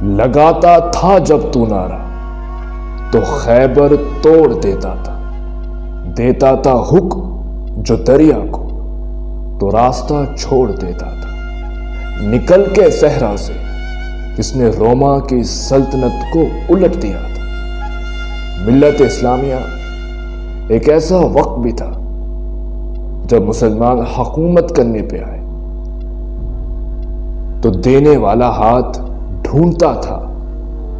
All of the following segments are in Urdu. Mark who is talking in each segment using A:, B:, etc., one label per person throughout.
A: لگاتا تھا جب تو نعرہ تو خیبر توڑ دیتا تھا حکم جو دریا کو تو راستہ چھوڑ دیتا تھا، نکل کے صحرا سے جس نے روما کی سلطنت کو الٹ دیا تھا۔ ملت اسلامیہ ایک ایسا وقت بھی تھا جب مسلمان حکومت کرنے پہ آئے تو دینے والا ہاتھ ڈھونڈتا تھا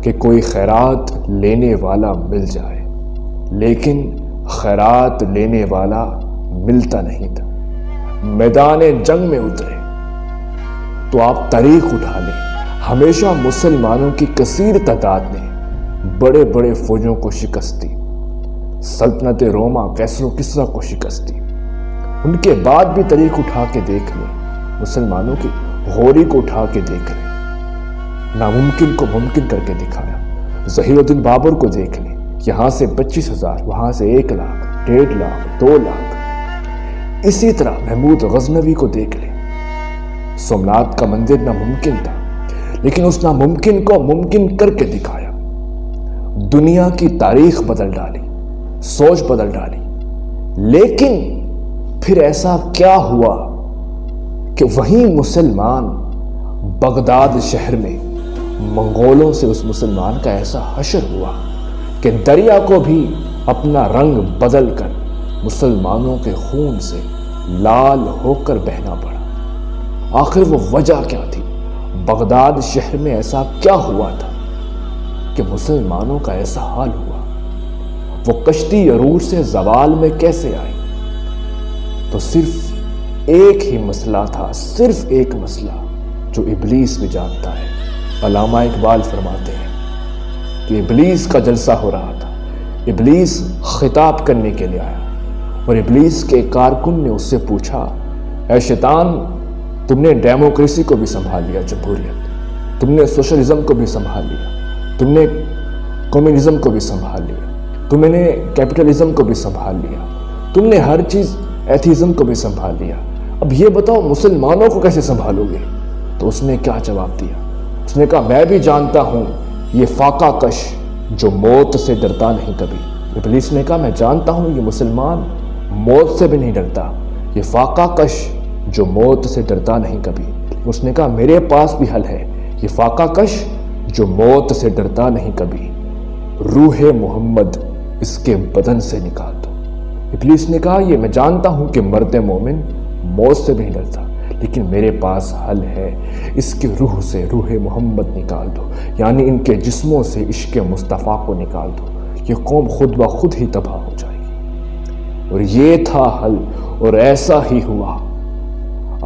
A: کہ کوئی خیرات لینے والا مل جائے، لیکن خیرات لینے والا ملتا نہیں تھا۔ میدان جنگ میں اترے تو آپ تاریخ اٹھا لیں، ہمیشہ مسلمانوں کی کثیر تعداد نے بڑے بڑے فوجوں کو شکست دی، سلطنت روما کیسر و کسریٰ کو شکست دی۔ ان کے بعد بھی تاریخ اٹھا کے دیکھ لیں، مسلمانوں کی غوری کو اٹھا کے دیکھ لیں، ناممکن کو ممکن کر کے دکھایا۔ ظہیر الدین بابر کو دیکھ لیں، یہاں سے 25,000، وہاں سے 1 لاکھ، 1.5 لاکھ، 2 لاکھ۔ اسی طرح محمود غزنوی کو دیکھ لیں، سومناتھ کا مندر ناممکن تھا لیکن اس ناممکن کو ممکن کر کے دکھایا، دنیا کی تاریخ بدل ڈالی، سوچ بدل ڈالی۔ لیکن پھر ایسا کیا ہوا کہ وہیں مسلمان بغداد شہر میں منگولوں سے اس مسلمان کا ایسا حشر ہوا کہ دریا کو بھی اپنا رنگ بدل کر مسلمانوں کے خون سے لال ہو کر بہنا پڑا۔ آخر وہ وجہ کیا تھی؟ بغداد شہر میں ایسا کیا ہوا تھا کہ مسلمانوں کا ایسا حال ہوا؟ وہ کشتی عروج سے زوال میں کیسے آئی؟ تو صرف ایک ہی مسئلہ تھا، صرف ایک مسئلہ جو ابلیس بھی جانتا ہے۔ علامہ اقبال فرماتے ہیں کہ ابلیس کا جلسہ ہو رہا تھا، ابلیس خطاب کرنے کے لیے آیا اور ابلیس کے کارکن نے اس سے پوچھا، اے شیطان، تم نے ڈیموکریسی کو بھی سنبھال لیا، جمہوریت، تم نے سوشلزم کو بھی سنبھال لیا، تم نے کمیونزم کو بھی سنبھال لیا، تم نے کیپٹلزم کو بھی سنبھال لیا، تم نے ہر چیز ایتھیزم کو بھی سنبھال لیا، اب یہ بتاؤ مسلمانوں کو کیسے سنبھالو گے؟ تو اس نے کیا جواب دیا؟ اس نے کہا، میں بھی جانتا ہوں یہ فاقہ کش جو موت سے ڈرتا نہیں کبھی۔ ابلیس نے کہا، میں جانتا ہوں یہ مسلمان موت سے بھی نہیں ڈرتا، یہ فاقہ کش جو موت سے ڈرتا نہیں کبھی۔ اس نے کہا، میرے پاس بھی حل ہے، یہ فاقہ کش جو موت سے ڈرتا نہیں کبھی، روح محمد اس کے بدن سے نکال دو۔ ابلیس نے کہا، یہ میں جانتا ہوں کہ مرد مومن موت سے بھی نہیں ڈرتا، لیکن میرے پاس حل ہے، اس کی روح سے روح محمد نکال دو، یعنی ان کے جسموں سے عشق مصطفیٰ کو نکال دو، یہ قوم خود بخود ہی تباہ ہو جائے گی۔ اور یہ تھا حل، اور ایسا ہی ہوا۔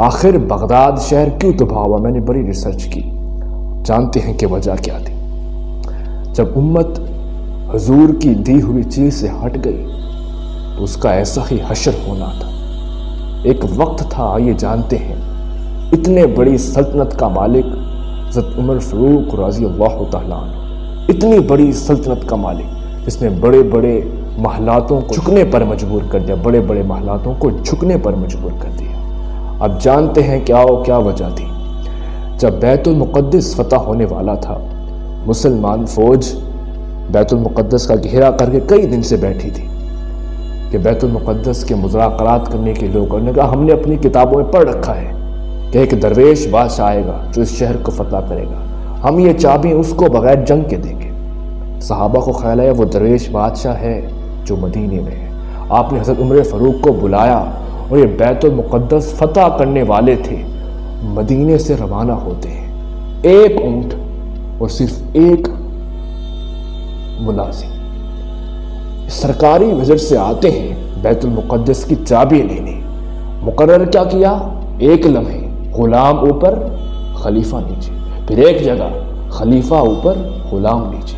A: آخر بغداد شہر کیوں تباہ ہوا؟ میں نے بڑی ریسرچ کی، جانتے ہیں کہ وجہ کیا تھی؟ جب امت حضور کی دی ہوئی چیز سے ہٹ گئی تو اس کا ایسا ہی حشر ہونا تھا۔ ایک وقت تھا، یہ جانتے ہیں، اتنے بڑی سلطنت کا مالک حضرت عمر فاروق رضی اللہ تعالیٰ عنہ، اتنی بڑی سلطنت کا مالک جس نے بڑے بڑے محلاتوں کو جھکنے پر مجبور کر دیا، بڑے بڑے محلاتوں کو جھکنے پر مجبور کر دیا۔ اب جانتے ہیں کیا وجہ تھی؟ جب بیت المقدس فتح ہونے والا تھا، مسلمان فوج بیت المقدس کا گھیرا کر کے کئی دن سے بیٹھی تھی کہ بیت المقدس کے مذاکرات کرنے کے لوگوں نے کہا، ہم نے اپنی کتابوں میں پڑھ رکھا ہے کہ ایک درویش بادشاہ آئے گا جو اس شہر کو فتح کرے گا، ہم یہ چابی اس کو بغیر جنگ کے دیں گے۔ صحابہ کو خیال آیا وہ درویش بادشاہ ہے جو مدینے میں ہے۔ آپ نے حضرت عمر فاروق کو بلایا اور یہ بیت المقدس فتح کرنے والے تھے، مدینے سے روانہ ہوتے ہیں، ایک اونٹ اور صرف ایک ملازم سرکاری وزٹ سے آتے ہیں بیت المقدس کی چابی لینے۔ مقرر کیا کیا؟ ایک لمحے غلام اوپر خلیفہ نیچے، پھر ایک جگہ خلیفہ اوپر غلام نیچے،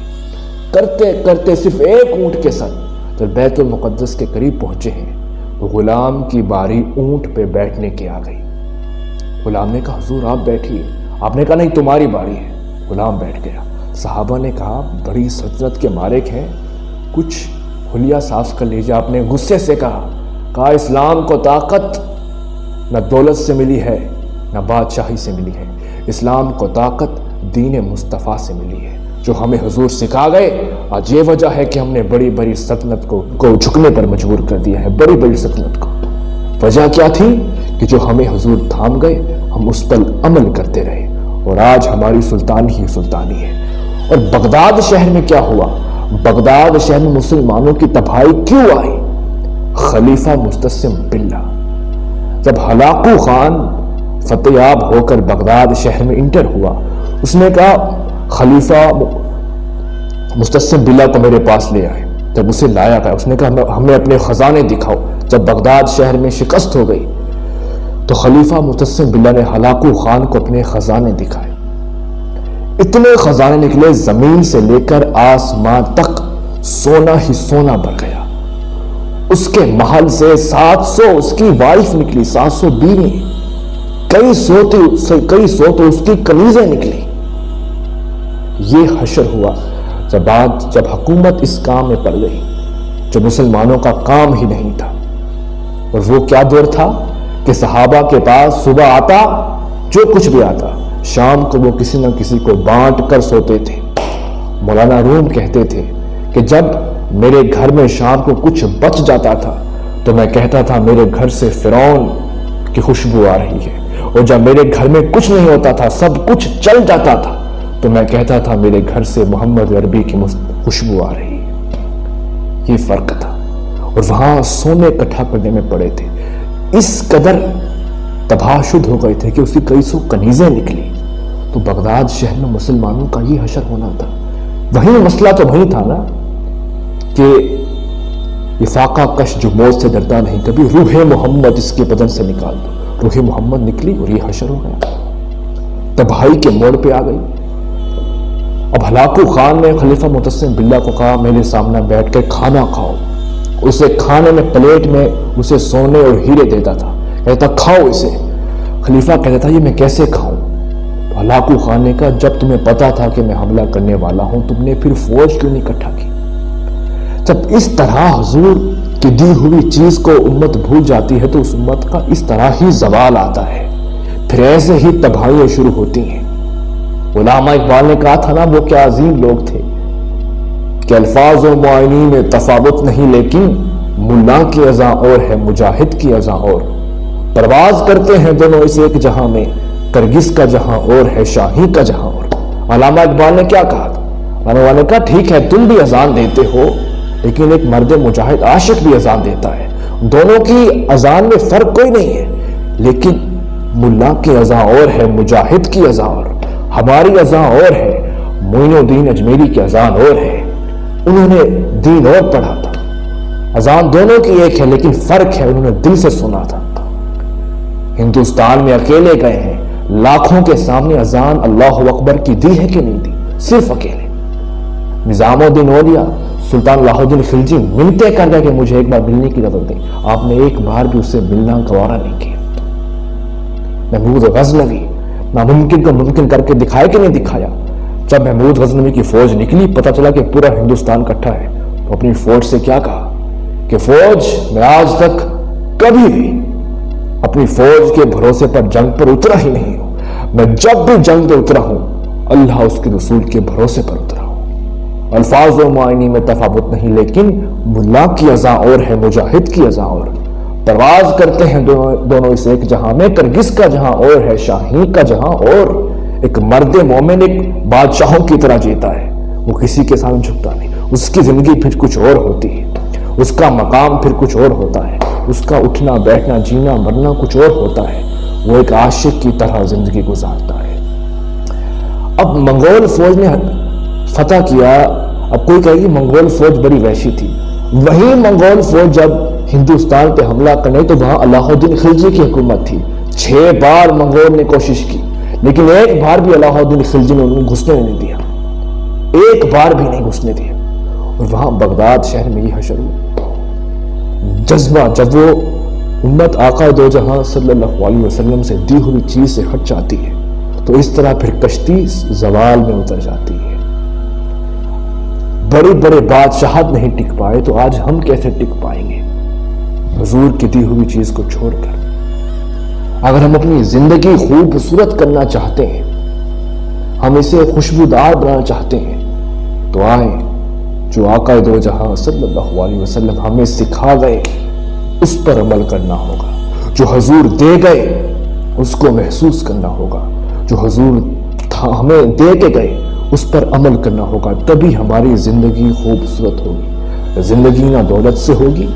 A: کرتے کرتے صرف ایک اونٹ کے ساتھ جب بیت المقدس کے قریب پہنچے ہیں تو غلام کی باری اونٹ پہ بیٹھنے کی آ گئی۔ غلام نے کہا، حضور آپ بیٹھیے۔ آپ نے کہا، نہیں تمہاری باری ہے۔ غلام بیٹھ گیا۔ صحابہ نے کہا، بڑی سلطنت کے مالک ہیں، کچھ حلیہ صاف کر لیجیے۔ آپ نے غصے سے کہا اسلام کو طاقت نہ دولت سے ملی ہے نہ بادشاہی سے ملی ہے، اسلام کو طاقت دین مصطفیٰ سے ملی ہے، جو ہمیں حضور سکھا گئے۔ آج یہ وجہ ہے کہ ہم نے بڑی بڑی سلطنت کو جھکنے پر مجبور کر دیا ہے، بڑی بڑی سلطنت کو۔ وجہ کیا تھی کہ جو ہمیں حضور تھام گئے، ہم اس پر عمل کرتے رہے، اور آج ہماری سلطان ہی سلطانی ہے۔ اور بغداد شہر میں کیا ہوا؟ بغداد شہر میں مسلمانوں کی تباہی کیوں آئی؟ خلیفہ مستسم باللہ جب ہلاکو خان فتح یاب ہو کر بغداد شہر میں انٹر ہوا، اس نے کہا خلیفہ مستسم باللہ کو میرے پاس لے آئے۔ جب اسے لایا گیا، اس نے کہا ہمیں اپنے خزانے دکھاؤ۔ جب بغداد شہر میں شکست ہو گئی تو خلیفہ مستسم باللہ نے ہلاکو خان کو اپنے خزانے دکھائے۔ اتنے خزانے نکلے، زمین سے لے کر آسمان تک سونا ہی سونا بھر گیا۔ اس کے محل سے 700 اس کی وائف نکلی، 700 بیوی، کئی سو تو اس کی کنیزیں نکلی۔ یہ حشر ہوا جب حکومت اس کام میں پڑ گئی جو مسلمانوں کا کام ہی نہیں تھا۔ اور وہ کیا دور تھا کہ صحابہ کے پاس صبح آتا جو کچھ بھی آتا، شام کو وہ کسی نہ کسی کو بانٹ کر سوتے تھے۔ مولانا روم کہتے تھے کہ جب میرے گھر میں شام کو کچھ بچ جاتا تھا تو میں کہتا تھا میرے گھر سے فرعون کی خوشبو آ رہی ہے، اور جب میرے گھر میں کچھ نہیں ہوتا تھا، سب کچھ چل جاتا تھا، تو میں کہتا تھا میرے گھر سے محمد عربی کی خوشبو آ رہی ہے۔ یہ فرق تھا، اور وہاں سونے اکٹھا کرنے میں پڑے تھے۔ اس قدر تباہ شد ہو گئے تھے کہ اس کی کئی سو کنیزیں نکلی۔ تو بغداد شہر میں مسلمانوں کا یہ حشر ہونا تھا۔ وہی مسئلہ تو وہی تھا نا کہ یہ فاقہ کش جو موت سے ڈرتا نہیں، کبھی روح محمد اس کے بدن سے نکال دو۔ روح محمد نکلی اور یہ حشر ہو گیا، تباہی کے موڑ پہ آ گئی۔ اب ہلاکو خان نے خلیفہ مستسم باللہ کو کہا میرے سامنے بیٹھ کر کھانا کھاؤ۔ اسے کھانے میں پلیٹ میں اسے سونے اور ہیرے دیتا تھا، کہتا کھاؤ اسے۔ خلیفہ کہتا تھا یہ میں کیسے کھاؤں؟ ہلاکو خان نے کہا جب تمہیں پتا تھا کہ میں حملہ کرنے والا ہوں، تم نے پھر فوج کیوں نہیں اکٹھا کی؟ جب اس طرح حضور کی دی ہوئی چیز کو امت بھول جاتی ہے تو اس امت کا اس طرح ہی زوال آتا ہے، پھر ایسے ہی تباہیاں شروع ہوتی ہیں۔ علامہ اقبال نے کہا تھا نا وہ کیا عظیم لوگ تھے کہ الفاظ و معانی میں تفاوت نہیں، لیکن ملا کی اذاں اور ہے مجاہد کی اذاں اور، پرواز کرتے ہیں دونوں اس ایک جہاں میں، کرگس کا جہاں اور ہے شاہی کا جہاں اور۔ علامہ اقبال نے کیا کہا تھا؟ علامہ اقبال نے کہا ٹھیک ہے تم بھی اذان دیتے ہو، لیکن ایک مرد مجاہد عاشق بھی اذان دیتا ہے، دونوں کی اذان میں فرق کوئی نہیں ہے، لیکن ملا کی اذان اور ہے مجاہد کی اذان اور، ہماری اذان اور ہے، معین الدین اجمیری کی اذان اور ہے، انہوں نے دین اور پڑھا تھا۔ اذان دونوں کی ایک ہے لیکن فرق ہے، انہوں نے دل سے سنا تھا۔ ہندوستان میں اکیلے گئے ہیں، لاکھوں کے سامنے اذان اللہ اکبر کی دی ہے کہ نہیں دی؟ صرف اکیلے۔ نظام الدین اولیاء سلطان اللہ الدین خلجی منتیں کر گئے کہ مجھے ایک بار ملنے کی اجازت دیں، آپ نے ایک بار بھی اس سے ملنا گوارا نہیں کیا۔ محمود غزنوی ناممکن کو ممکن کر کے دکھائے کہ نہیں دکھایا؟ جب محمود غزنوی کی فوج نکلی، پتہ چلا کہ پورا ہندوستان اکٹھا ہے، تو اپنی فوج سے کیا کہا کہ فوج میں آج تک کبھی بھی اپنی فوج کے بھروسے پر جنگ پر اترا ہی نہیں ہوں، میں جب بھی جنگ پہ اترا ہوں اللہ اس کے رسول کے بھروسے پر اترا ہوں۔ الفاظ و معنی میں تفاوت نہیں، لیکن ملا کی اذاں اور ہے مجاہد کی اذاں اور، پرواز کرتے ہیں دونوں اس ایک جہاں میں، کرگس کا جہاں اور ہے شاہی کا جہاں اور۔ ایک مرد مومن ایک بادشاہوں کی طرح جیتا ہے، وہ کسی کے سامنے جھکتا نہیں، اس کی زندگی پھر کچھ اور ہوتی ہے، اس کا مقام پھر کچھ اور ہوتا ہے، اس کا اٹھنا بیٹھنا جینا مرنا کچھ اور ہوتا ہے، وہ ایک عاشق کی طرح زندگی گزارتا ہے۔ اب منگول فوج نے فتح کیا، اب کوئی کہے گی منگول فوج بڑی وحشی تھی، وہی منگول فوج جب ہندوستان پہ حملہ کرنے تو وہاں اللہ الدین خلجی کی حکومت تھی، 6 بار منگول نے کوشش کی لیکن ایک بار بھی اللہ الدین خلجی نے انہیں گھسنے نہیں دیا، ایک بار بھی نہیں گھسنے دیا۔ اور وہاں بغداد شہر میں یہ حشر ہوا، جذبہ جب وہ امت آقا دو جہاں صلی اللہ علیہ وسلم سے دی ہوئی چیز سے ہٹ جاتی ہے تو اس طرح پھر کشتی زوال میں اتر جاتی ہے۔ بڑے بڑے بادشاہت نہیں ٹک پائے تو آج ہم کیسے ٹک پائیں گے حضور کی دی ہوئی چیز کو چھوڑ کر؟ اگر ہم اپنی زندگی خوبصورت کرنا چاہتے ہیں، ہم اسے خوشبودار بنانا چاہتے ہیں، تو آئیں جو آقا دو جہاں صلی اللہ علیہ وسلم ہمیں سکھا گئے اس پر عمل کرنا ہوگا، جو حضور دے گئے اس کو محسوس کرنا ہوگا، جو حضور ہمیں دے کے گئے اس پر عمل کرنا ہوگا، تبھی ہماری زندگی خوبصورت ہوگی۔ زندگی نہ دولت سے ہوگی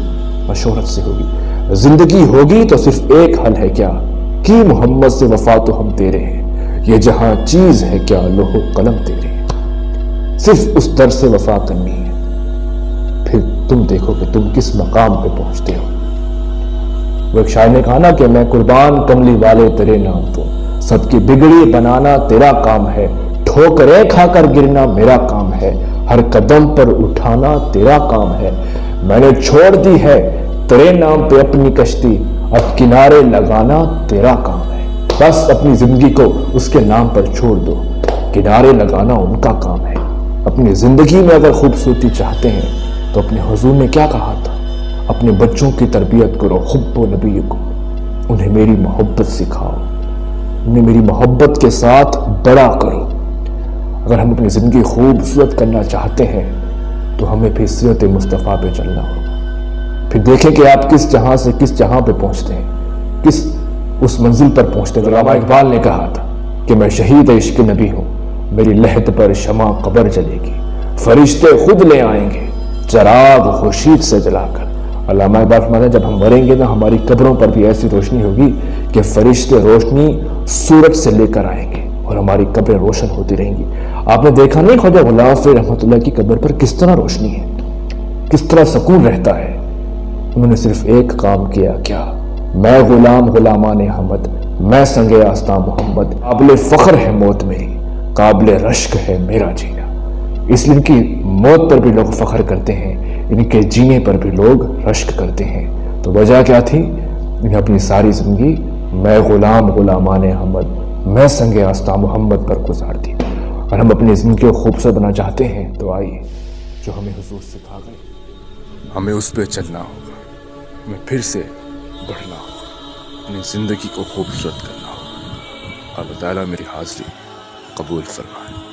A: نہ شہرت سے ہوگی، زندگی ہوگی تو صرف ایک حل ہے کیا کہ محمد سے وفا تو ہم تیرے ہیں، یہ جہاں چیز ہے کیا لوح و قلم تیرے ہیں، صرف اس در سے وفا کرنی ہے، پھر تم دیکھو کہ تم کس مقام پہ پہنچتے ہو۔ وہ ایک شاعر نے کہا نا کہ میں قربان کملی والے تیرے نام تو، سب کی بگڑی بنانا تیرا کام ہے، ٹھوکریں کھا کر گرنا میرا کام ہے، ہر قدم پر اٹھانا تیرا کام ہے، میں نے چھوڑ دی ہے تیرے نام پہ اپنی کشتی، اب کنارے لگانا تیرا کام ہے، بس اپنی زندگی کو اس کے نام پر چھوڑ دو، کنارے لگانا ان کا کام ہے۔ اپنی زندگی میں اگر خوبصورتی چاہتے ہیں تو اپنے حضور نے کیا کہا تھا؟ اپنے بچوں کی تربیت کرو، حب و نبی کو، انہیں میری محبت سکھاؤ، انہیں میری محبت کے ساتھ بڑا کرو۔ اگر ہم اپنی زندگی خوبصورت کرنا چاہتے ہیں تو ہمیں پھر سیرت مصطفیٰ پہ چلنا ہوگا، پھر دیکھیں کہ آپ کس جہاں سے کس جہاں پہ پہنچتے ہیں، کس اس منزل پر پہنچتے ہیں۔ علامہ اقبال نے کہا تھا کہ میں شہید عشق نبی ہوں، میری لحد پر شمع قبر جلے گی، فرشتے خود لے آئیں گے چراغ خورشید سے جلا کر۔ علامہ اقبال فرماتے ہیں جب ہم مریں گے نا ہماری قبروں پر بھی ایسی روشنی ہوگی کہ فرشتے روشنی سورج سے لے کر آئیں گے اور ہماری قبریں روشن ہوتی رہیں گی۔ آپ نے دیکھا نہیں خواجہ غلام فرید رحمۃ اللہ کی قبر پر کس طرح روشنی ہے، کس طرح سکون رہتا ہے؟ انہوں نے صرف ایک کام کیا، کیا؟ میں غلام غلامان احمد، میں سنگ آستاں محمد، قابل فخر ہے موت میری، قابل رشک ہے میرا جینا۔ اس لیے ان کی موت پر بھی لوگ فخر کرتے ہیں، ان کے جینے پر بھی لوگ رشک کرتے ہیں۔ تو وجہ کیا تھی؟ انہیں اپنی ساری زندگی میں غلام غلامان احمد، میں سنگ آستاں محمد پر گزار دی۔ اور ہم اپنی زندگی کو خوبصورت بنانا چاہتے ہیں تو آئیے جو ہمیں حضور سکھا گئے ہمیں اس پہ چلنا ہوگا، ہمیں پھر سے بڑھنا ہوگا، اپنی زندگی کو خوبصورت کرنا ہوگا۔ اللہ تعالیٰ میری حاضری قبول فرمائے۔